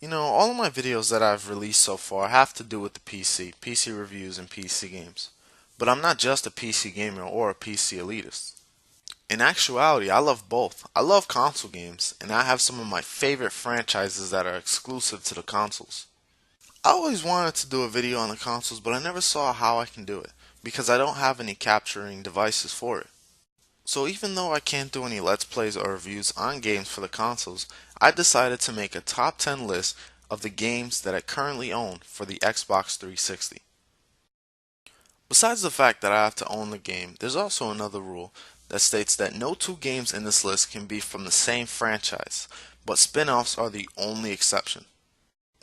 All of my videos that I've released so far have to do with the PC reviews and PC games. But I'm not just a PC gamer or a PC elitist. In actuality, I love both. I love console games, and I have some of my favorite franchises that are exclusive to the consoles. I always wanted to do a video on the consoles, but I never saw how I can do it, because I don't have any capturing devices for it. So even though I can't do any Let's Plays or reviews on games for the consoles, I decided to make a top 10 list of the games that I currently own for the Xbox 360. Besides the fact that I have to own the game, there's also another rule that states that no two games in this list can be from the same franchise, but spin-offs are the only exception.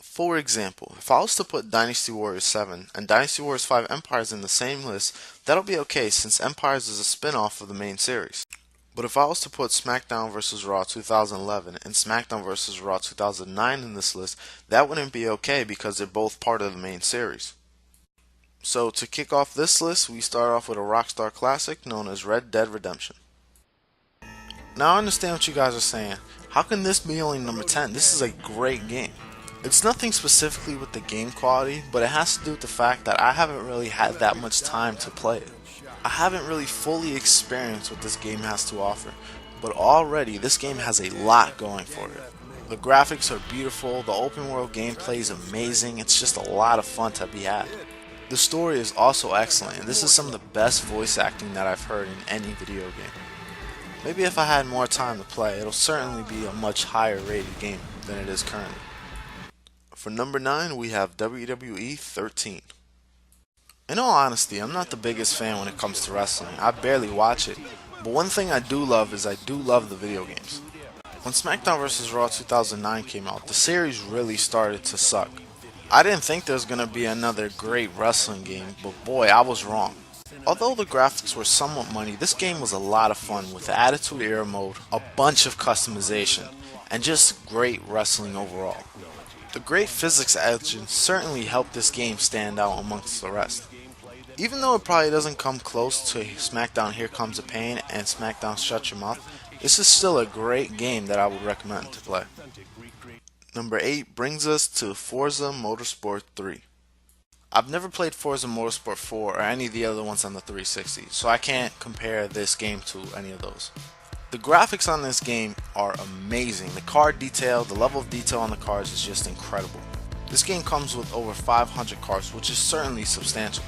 For example, if I was to put Dynasty Warriors 7 and Dynasty Warriors 5 Empires in the same list, that'll be okay since Empires is a spin-off of the main series. But if I was to put SmackDown vs. Raw 2011 and SmackDown vs. Raw 2009 in this list, that wouldn't be okay because they're both part of the main series. So to kick off this list, we start off with a Rockstar classic known as Red Dead Redemption. Now I understand what you guys are saying. How can this be only number 10? This is a great game. It's nothing specifically with the game quality, but it has to do with the fact that I haven't really had that much time to play it. I haven't really fully experienced what this game has to offer, but already this game has a lot going for it. The graphics are beautiful, the open world gameplay is amazing, it's just a lot of fun to be had. The story is also excellent, and this is some of the best voice acting that I've heard in any video game. Maybe if I had more time to play, it'll certainly be a much higher rated game than it is currently. For number 9, we have WWE 13. In all honesty, I'm not the biggest fan when it comes to wrestling. I barely watch it, but one thing I do love is I do love the video games. When SmackDown vs. Raw 2009 came out, the series really started to suck. I didn't think there was going to be another great wrestling game, but boy, I was wrong. Although the graphics were somewhat muddy, this game was a lot of fun with the Attitude Era mode, a bunch of customization, and just great wrestling overall. The great physics engine certainly helped this game stand out amongst the rest. Even though it probably doesn't come close to SmackDown Here Comes the Pain and SmackDown Shut Your Mouth, this is still a great game that I would recommend to play. Number 8 brings us to Forza Motorsport 3. I've never played Forza Motorsport 4 or any of the other ones on the 360, so I can't compare this game to any of those. The graphics on this game are amazing. The car detail, the level of detail on the cars is just incredible. This game comes with over 500 cars, which is certainly substantial.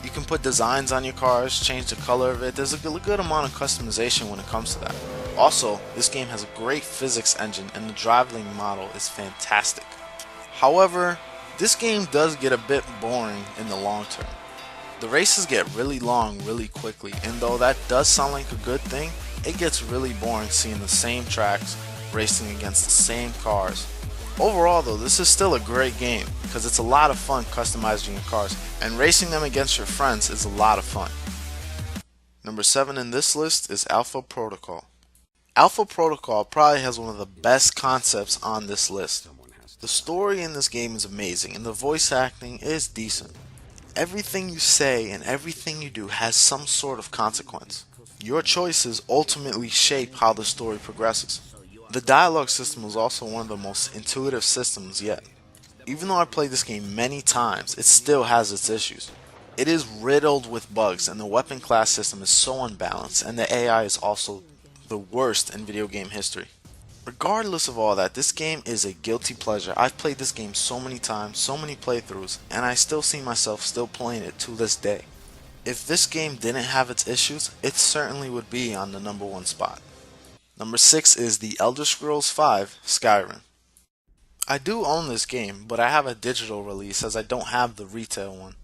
You can put designs on your cars, change the color of it. There's a good amount of customization when it comes to that. Also, this game has a great physics engine and the driving model is fantastic. However, this game does get a bit boring in the long term. The races get really long really quickly, and though that does sound like a good thing, it gets really boring seeing the same tracks, racing against the same cars. Overall though, this is still a great game because it's a lot of fun customizing your cars, and racing them against your friends is a lot of fun. Number 7 in this list is Alpha Protocol. Alpha Protocol probably has one of the best concepts on this list. The story in this game is amazing and the voice acting is decent. Everything you say and everything you do has some sort of consequence. Your choices ultimately shape how the story progresses. The dialogue system is also one of the most intuitive systems yet. Even though I played this game many times, it still has its issues. It is riddled with bugs and the weapon class system is so unbalanced, and the AI is also the worst in video game history. Regardless of all that, this game is a guilty pleasure. I've played this game so many times, so many playthroughs, and I still see myself still playing it to this day. If this game didn't have its issues, it certainly would be on the number 1 spot. Number 6 is The Elder Scrolls V Skyrim. I do own this game, but I have a digital release as I don't have the retail one.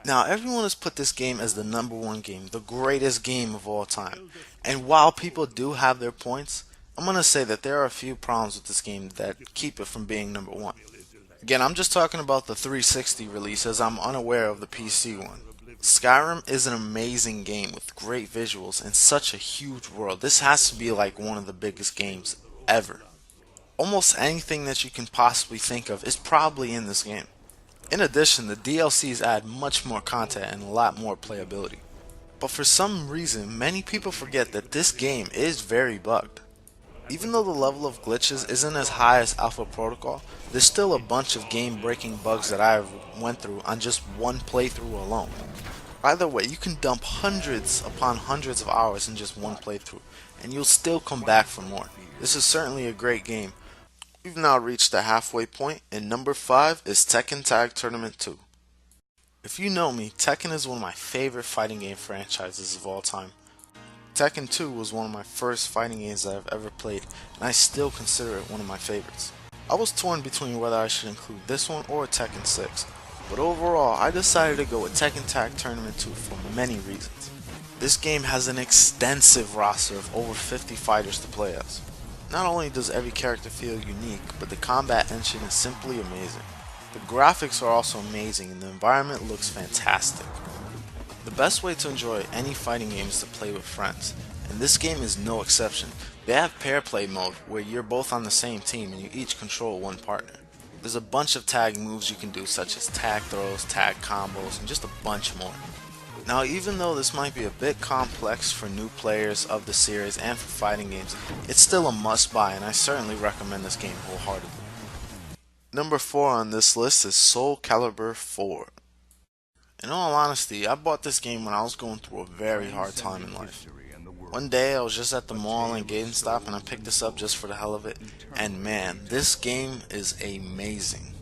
Now everyone has put this game as the number 1 game, the greatest game of all time. And while people do have their points, I'm going to say that there are a few problems with this game that keep it from being number 1. Again, I'm just talking about the 360 release as I'm unaware of the PC one. Skyrim is an amazing game with great visuals and such a huge world. This has to be like one of the biggest games ever. Almost anything that you can possibly think of is probably in this game. In addition, the DLCs add much more content and a lot more playability. But for some reason, many people forget that this game is very bugged. Even though the level of glitches isn't as high as Alpha Protocol, there's still a bunch of game-breaking bugs that I went through on just one playthrough alone. Either way, you can dump hundreds upon hundreds of hours in just one playthrough, and you'll still come back for more. This is certainly a great game. We've now reached the halfway point, and number 5 is Tekken Tag Tournament 2. If you know me, Tekken is one of my favorite fighting game franchises of all time. Tekken 2 was one of my first fighting games that I've ever played, and I still consider it one of my favorites. I was torn between whether I should include this one or Tekken 6, but overall I decided to go with Tekken Tag Tournament 2 for many reasons. This game has an extensive roster of over 50 fighters to play as. Not only does every character feel unique, but the combat engine is simply amazing. The graphics are also amazing and the environment looks fantastic. The best way to enjoy any fighting game is to play with friends, and this game is no exception. They have pair play mode where you're both on the same team and you each control one partner. There's a bunch of tag moves you can do, such as tag throws, tag combos, and just a bunch more. Now, even though this might be a bit complex for new players of the series and for fighting games, it's still a must buy and I certainly recommend this game wholeheartedly. Number 4 on this list is Soul Calibur 4. In all honesty, I bought this game when I was going through a very hard time in life. One day I was just at the mall in GameStop and I picked this up just for the hell of it, and man, this game is amazing.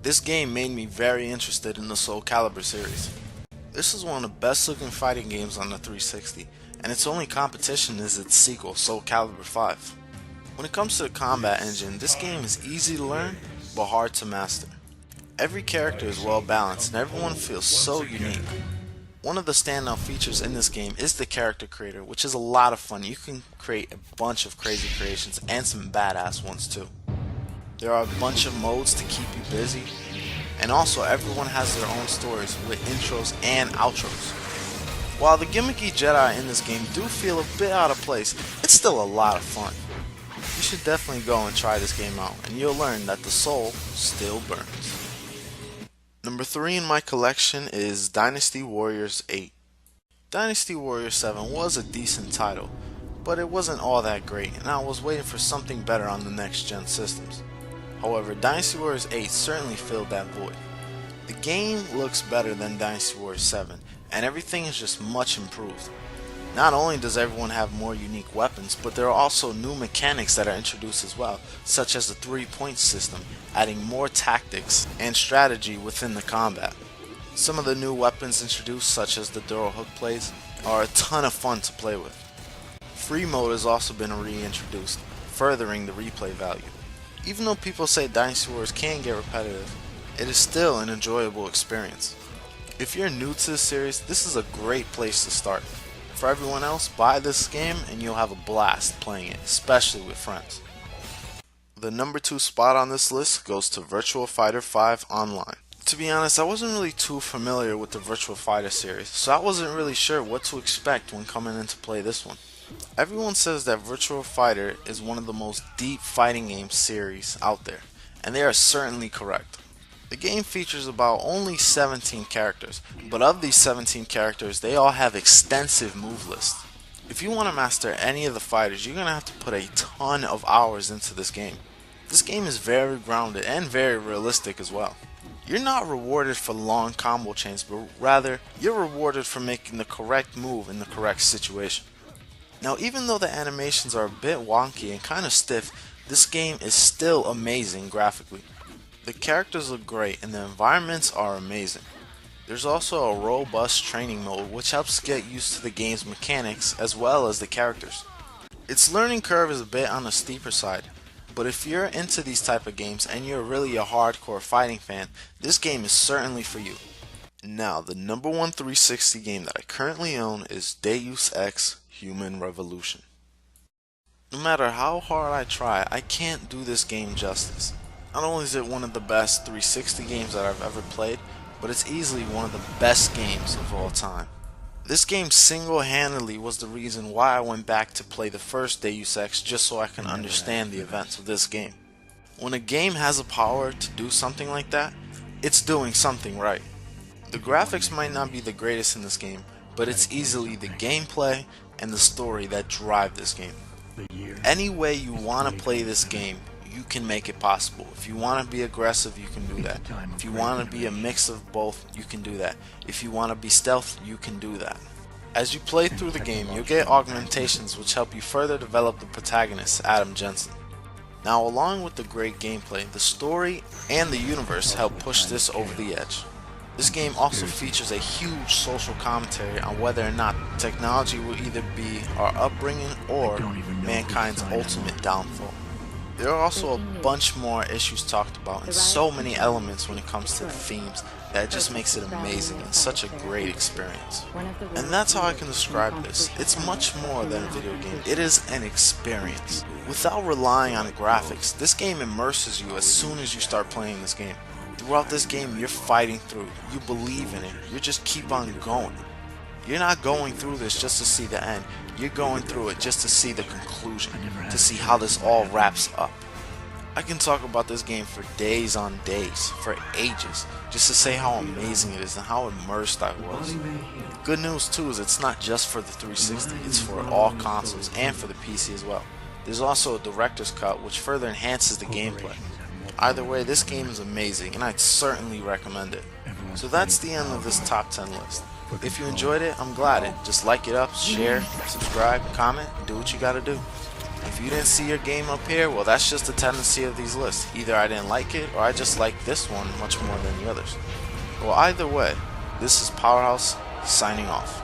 This game made me very interested in the Soul Calibur series. This is one of the best looking fighting games on the 360, and its only competition is its sequel, Soul Calibur 5. When it comes to the combat engine, this game is easy to learn, but hard to master. Every character is well balanced and everyone feels so unique. One of the standout features in this game is the character creator, which is a lot of fun. You can create a bunch of crazy creations and some badass ones too. There are a bunch of modes to keep you busy, and also everyone has their own stories with intros and outros. While the gimmicky Jedi in this game do feel a bit out of place, it's still a lot of fun. You should definitely go and try this game out, and you'll learn that the soul still burns. Number 3 in my collection is Dynasty Warriors 8. Dynasty Warriors 7 was a decent title, but it wasn't all that great, and I was waiting for something better on the next gen systems. However, Dynasty Warriors 8 certainly filled that void. The game looks better than Dynasty Warriors 7, and everything is just much improved. Not only does everyone have more unique weapons, but there are also new mechanics that are introduced as well, such as the 3-point system, adding more tactics and strategy within the combat. Some of the new weapons introduced, such as the Duro Hook plays, are a ton of fun to play with. Free mode has also been reintroduced, furthering the replay value. Even though people say Dynasty Warriors can get repetitive, it is still an enjoyable experience. If you're new to the series, this is a great place to start. For everyone else, buy this game and you'll have a blast playing it, especially with friends. The number 2 spot on this list goes to Virtua Fighter 5 Online. To be honest, I wasn't really too familiar with the Virtua Fighter series, so I wasn't really sure what to expect when coming in to play this one. Everyone says that Virtua Fighter is one of the most deep fighting game series out there, and they are certainly correct. The game features about only 17 characters, but of these 17 characters, they all have extensive move lists. If you want to master any of the fighters, you're going to have to put a ton of hours into this game. This game is very grounded and very realistic as well. You're not rewarded for long combo chains, but rather, you're rewarded for making the correct move in the correct situation. Now, even though the animations are a bit wonky and kind of stiff, this game is still amazing graphically. The characters look great and the environments are amazing. There's also a robust training mode which helps get used to the game's mechanics as well as the characters. Its learning curve is a bit on the steeper side, but if you're into these type of games and you're really a hardcore fighting fan, this game is certainly for you. Now, the number 1 360 game that I currently own is Deus Ex Human Revolution. No matter how hard I try, I can't do this game justice. Not only is it one of the best 360 games that I've ever played, but it's easily one of the best games of all time. This game single-handedly was the reason why I went back to play the first Deus Ex just so I can understand the events of this game. When a game has the power to do something like that, it's doing something right. The graphics might not be the greatest in this game, but it's easily the gameplay and the story that drive this game. Any way you want to play this game, you can make it possible. If you want to be aggressive, you can do that. If you want to be a mix of both, you can do that. If you want to be stealth, you can do that. As you play through the game, you'll get augmentations which help you further develop the protagonist, Adam Jensen. Now, along with the great gameplay, the story and the universe help push this over the edge. This game also features a huge social commentary on whether or not technology will either be our upbringing or mankind's ultimate downfall. There are also a bunch more issues talked about and so many elements when it comes to the themes that it just makes it amazing and such a great experience. And that's how I can describe this. It's much more than a video game. It is an experience. Without relying on graphics, this game immerses you as soon as you start playing this game. Throughout this game, you're fighting through. You believe in it. You just keep on going. You're not going through this just to see the end. You're going through it just to see the conclusion, to see how this all wraps up. I can talk about this game for days on days, for ages, just to say how amazing it is and how immersed I was. Good news too is it's not just for the 360, it's for all consoles and for the PC as well. There's also a director's cut which further enhances the gameplay. Either way, this game is amazing and I'd certainly recommend it. So that's the end of this top 10 list. If you enjoyed it, I'm glad. Just like it up, share, subscribe, comment, do what you gotta do. If you didn't see your game up here, well, that's just the tendency of these lists. Either I didn't like it or I just like this one much more than the others. Well, either way, this is Powerhouse signing off.